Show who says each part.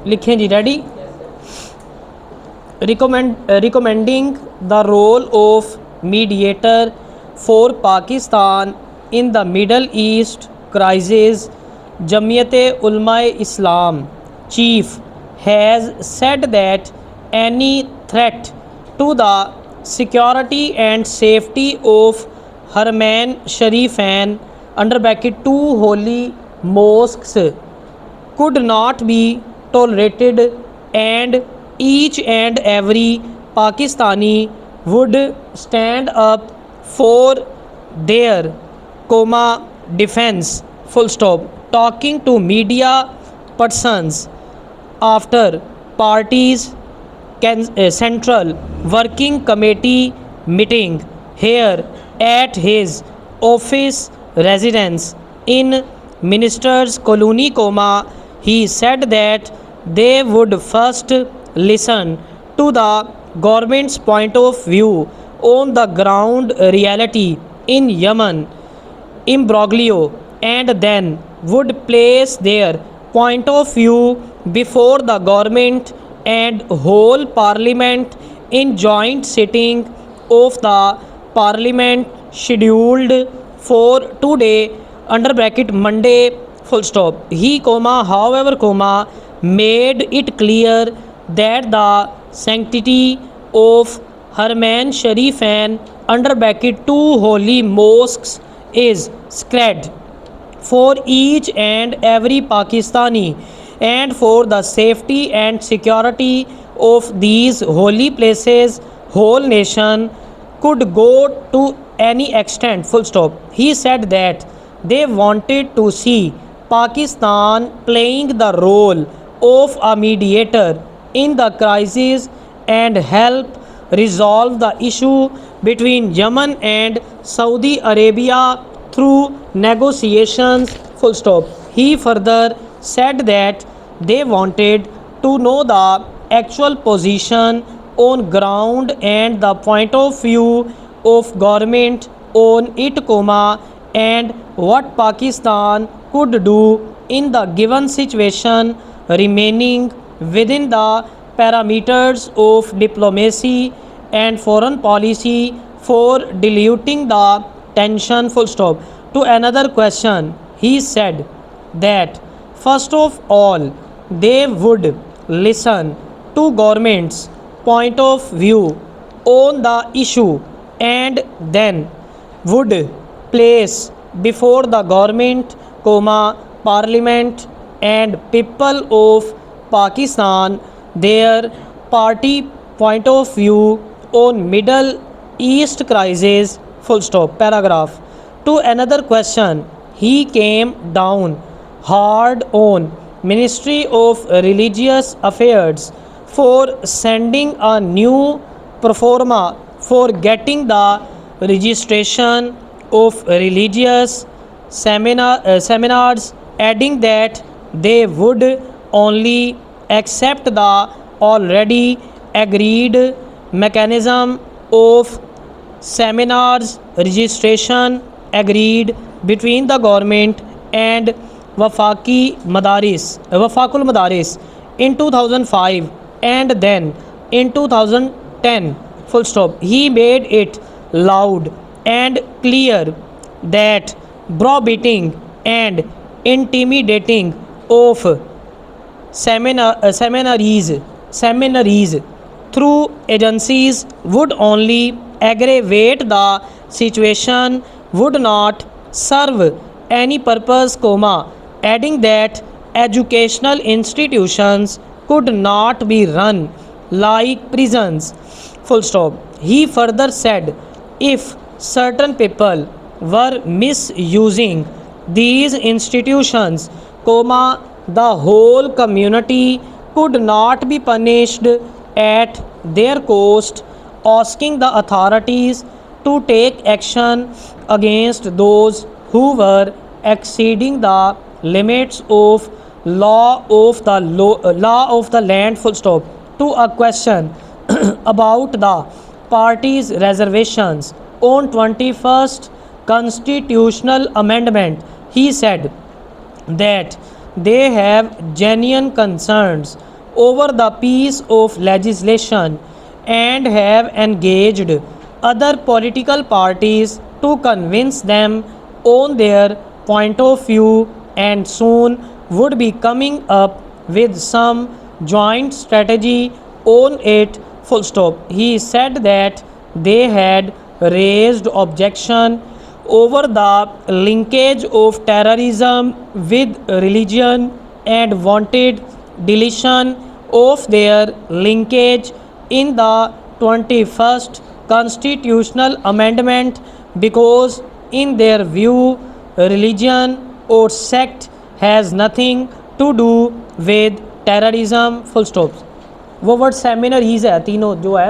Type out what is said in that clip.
Speaker 1: लिखें जी, ready. Recommending the role of mediator for Pakistan in the Middle East crisis, Jamiyat-e-Ulama-e-Islam chief has said that any threat to the security and safety of Haramain Sharifain under bracket two holy mosques could not be tolerated, and each and every Pakistani would stand up for their defense, full stop. Talking to media persons after party's central working committee meeting here at his office residence in Ministers Colony, he said that they would first listen to the government's point of view on the ground reality in Yemen imbroglio, and then would place their point of view before the government and whole parliament in joint sitting of the parliament scheduled for today under bracket Monday, full stop. He however made it clear that the sanctity of Haramain Sharifain under bracket two holy mosques is sacred for each and every Pakistani, and for the safety and security of these holy places, whole nation could go to any extent, full stop. He said that they wanted to see Pakistan playing the role of a mediator in the crisis and help resolve the issue between Yemen and Saudi Arabia through negotiations, full stop. He further said that they wanted to know the actual position on ground and the point of view of government on it, and what Pakistan could do in the given situation, remaining within the parameters of diplomacy and foreign policy for diluting the tension, full stop. To another question, he said that first of all they would listen to government's point of view on the issue, and then would place before the government, parliament and people of Pakistan their party point of view on Middle East crisis, full stop. Paragraph. To another question, he came down hard on Ministry of Religious Affairs for sending a new proforma for getting the registration of religious seminars, adding that they would only accept the already agreed mechanism of seminars registration agreed between the government and Wafakul Madaris in 2005, and then in 2010, full stop. He made it loud and clear that browbeating and intimidating of seminaries through agencies would only aggravate the situation, would not serve any purpose, adding that educational institutions could not be run like prisons, full stop. He further said if certain people were misusing these institutions, the whole community could not be punished at their cost, asking the authorities to take action against those who were exceeding the limits of law of the land, full stop. To a question about the party's reservations on 21st constitutional amendment, he said that they have genuine concerns over the piece of legislation and have engaged other political parties to convince them on their point of view, and soon would be coming up with some joint strategy on it. Full stop. He said that they had raised objection over the linkage of terrorism with religion and wanted deletion of their linkage in the 21st constitutional amendment because in their view religion or sect has nothing to do with terrorism. Full stop. वो word सेमिनर his है तीनों जो है